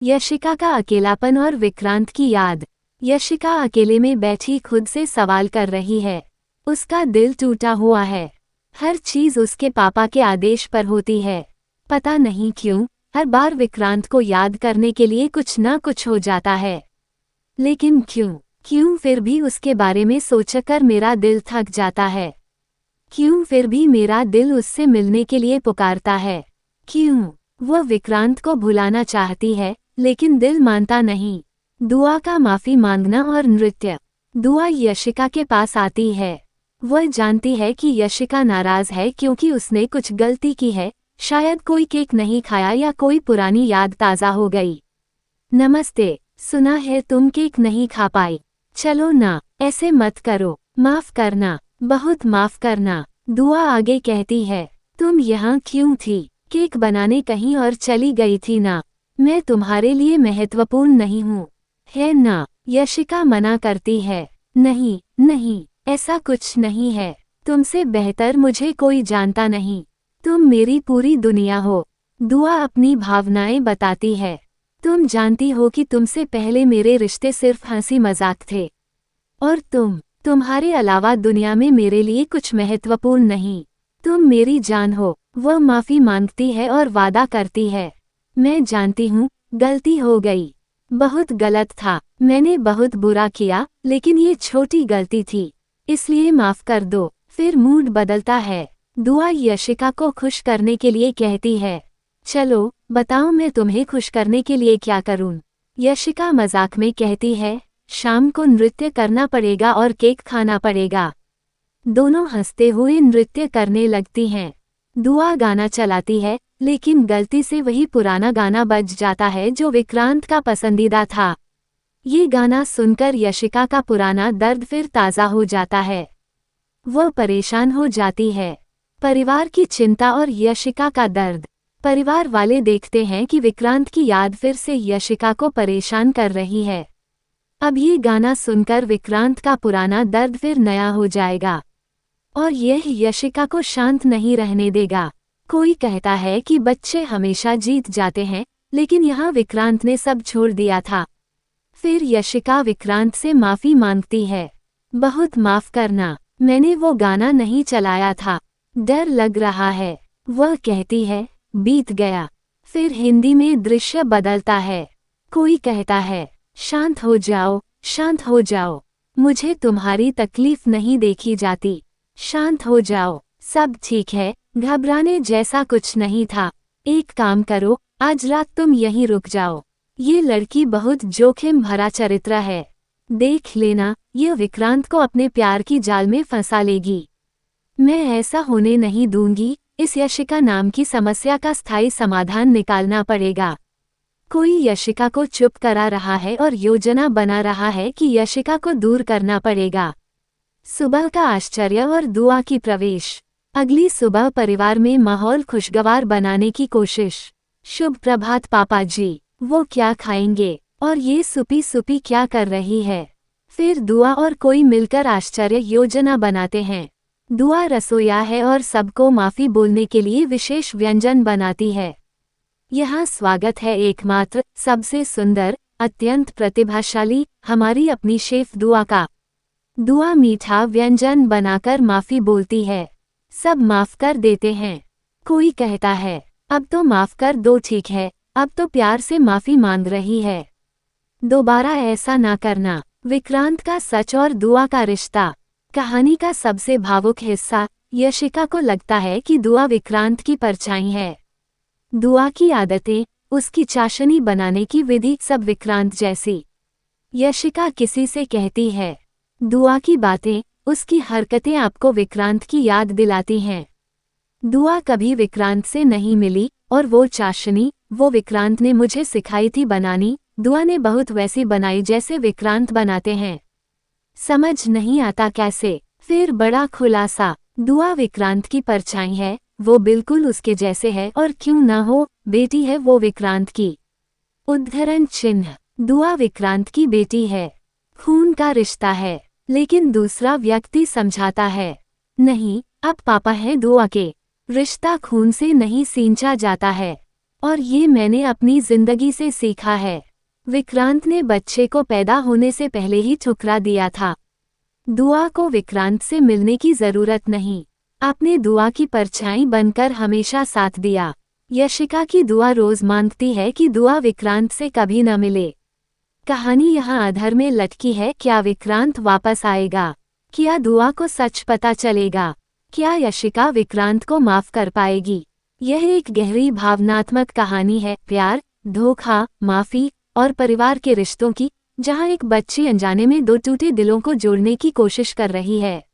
यशिका का अकेलापन और विक्रांत की याद। यशिका अकेले में बैठी खुद से सवाल कर रही है। उसका दिल टूटा हुआ है। हर चीज उसके पापा के आदेश पर होती है। पता नहीं क्यों हर बार विक्रांत को याद करने के लिए कुछ न कुछ हो जाता है। लेकिन क्यों फिर भी उसके बारे में सोचकर मेरा दिल थक जाता है। क्यों फिर भी मेरा दिल उससे मिलने के लिए पुकारता है। क्यों वह विक्रांत को भुलाना चाहती है लेकिन दिल मानता नहीं। दुआ का माफी मांगना और नृत्य। दुआ यशिका के पास आती है। वह जानती है कि यशिका नाराज है क्योंकि उसने कुछ गलती की है। शायद कोई केक नहीं खाया या कोई पुरानी याद ताज़ा हो गई। नमस्ते, सुना है तुम केक नहीं खा पाई। चलो ना, ऐसे मत करो, माफ करना, बहुत माफ करना। दुआ आगे कहती है, तुम यहाँ क्यों थी? केक बनाने कहीं और चली गई थी ना। मैं तुम्हारे लिए महत्वपूर्ण नहीं हूँ, है ना? यशिका मना करती है, नहीं, ऐसा कुछ नहीं है। तुमसे बेहतर मुझे कोई जानता नहीं। तुम मेरी पूरी दुनिया हो। दुआ अपनी भावनाएं बताती है। तुम जानती हो कि तुमसे पहले मेरे रिश्ते सिर्फ हंसी मजाक थे। और तुम्हारे अलावा दुनिया में मेरे लिए कुछ महत्वपूर्ण नहीं। तुम मेरी जान हो। वह माफी मांगती है और वादा करती है, मैं जानती हूँ, गलती हो गई। बहुत गलत था, मैंने बहुत बुरा किया, लेकिन ये छोटी गलती थी, इसलिए माफ कर दो। फिर मूड बदलता है। दुआ यशिका को खुश करने के लिए कहती है, चलो बताओ मैं तुम्हें खुश करने के लिए क्या करूं? यशिका मजाक में कहती है, शाम को नृत्य करना पड़ेगा और केक खाना पड़ेगा। दोनों हंसते हुए नृत्य करने लगती हैं। दुआ गाना चलाती है, लेकिन गलती से वही पुराना गाना बज जाता है जो विक्रांत का पसंदीदा था। ये गाना सुनकर यशिका का पुराना दर्द फिर ताज़ा हो जाता है। वह परेशान हो जाती है। परिवार की चिंता और यशिका का दर्द। परिवार वाले देखते हैं कि विक्रांत की याद फिर से यशिका को परेशान कर रही है। अब ये गाना सुनकर विक्रांत का पुराना दर्द फिर नया हो जाएगा और यह यशिका को शांत नहीं रहने देगा। कोई कहता है कि बच्चे हमेशा जीत जाते हैं, लेकिन यहाँ विक्रांत ने सब छोड़ दिया था। फिर यशिका विक्रांत से माफी मांगती है, बहुत माफ करना, मैंने वो गाना नहीं चलाया था, डर लग रहा है। वह कहती है, बीत गया। फिर हिंदी में दृश्य बदलता है। कोई कहता है, शांत हो जाओ, मुझे तुम्हारी तकलीफ नहीं देखी जाती, शांत हो जाओ, सब ठीक है, घबराने जैसा कुछ नहीं था। एक काम करो, आज रात तुम यहीं रुक जाओ। ये लड़की बहुत जोखिम भरा चरित्र है, देख लेना, ये विक्रांत को अपने प्यार की जाल में फंसा लेगी। मैं ऐसा होने नहीं दूंगी। इस यशिका नाम की समस्या का स्थायी समाधान निकालना पड़ेगा। कोई यशिका को चुप करा रहा है और योजना बना रहा है कि यशिका को दूर करना पड़ेगा। सुबह का आश्चर्य और दुआ की प्रवेश। अगली सुबह परिवार में माहौल खुशगवार बनाने की कोशिश। शुभ प्रभात पापा जी, वो क्या खाएंगे? और ये सुपी क्या कर रही है? फिर दुआ और कोई मिलकर आश्चर्य योजना बनाते हैं। दुआ रसोइया है और सबको माफी बोलने के लिए विशेष व्यंजन बनाती है। यहाँ स्वागत है एकमात्र, सबसे सुंदर, अत्यंत प्रतिभाशाली, हमारी अपनी शेफ दुआ का। दुआ मीठा व्यंजन बनाकर माफी बोलती है। सब माफ कर देते हैं। कोई कहता है, अब तो माफ कर दो, ठीक है, अब तो प्यार से माफी मांग रही है, दोबारा ऐसा ना करना। विक्रांत का सच और दुआ का रिश्ता। कहानी का सबसे भावुक हिस्सा। यशिका को लगता है कि दुआ विक्रांत की परछाई है। दुआ की आदतें, उसकी चाशनी बनाने की विधि सब विक्रांत जैसी। यशिका किसी से कहती है, दुआ की बातें, उसकी हरकतें आपको विक्रांत की याद दिलाती हैं। दुआ कभी विक्रांत से नहीं मिली और वो चाशनी, वो विक्रांत ने मुझे सिखाई थी बनानी, दुआ ने बहुत वैसी बनाई जैसे विक्रांत बनाते हैं। समझ नहीं आता कैसे। फिर बड़ा खुलासा, दुआ विक्रांत की परछाई है, वो बिल्कुल उसके जैसे है और क्यों ना हो, बेटी है वो विक्रांत की। उद्धरण चिन्ह, दुआ विक्रांत की बेटी है, खून का रिश्ता है, लेकिन दूसरा व्यक्ति समझाता है, नहीं, अब पापा हैं दुआ के, रिश्ता खून से नहीं सींचा जाता है। और ये मैंने अपनी जिंदगी से सीखा है। विक्रांत ने बच्चे को पैदा होने से पहले ही ठुकरा दिया था। दुआ को विक्रांत से मिलने की जरूरत नहीं, आपने दुआ की परछाई बनकर हमेशा साथ दिया। यशिका की दुआ रोज मांगती है कि दुआ विक्रांत से कभी न मिले। कहानी यहाँ अधर में लटकी है। क्या विक्रांत वापस आएगा? क्या दुआ को सच पता चलेगा? क्या यशिका विक्रांत को माफ कर पाएगी? यह एक गहरी भावनात्मक कहानी है, प्यार, धोखा, माफी और परिवार के रिश्तों की, जहां एक बच्ची अनजाने में दो टूटे दिलों को जोड़ने की कोशिश कर रही है।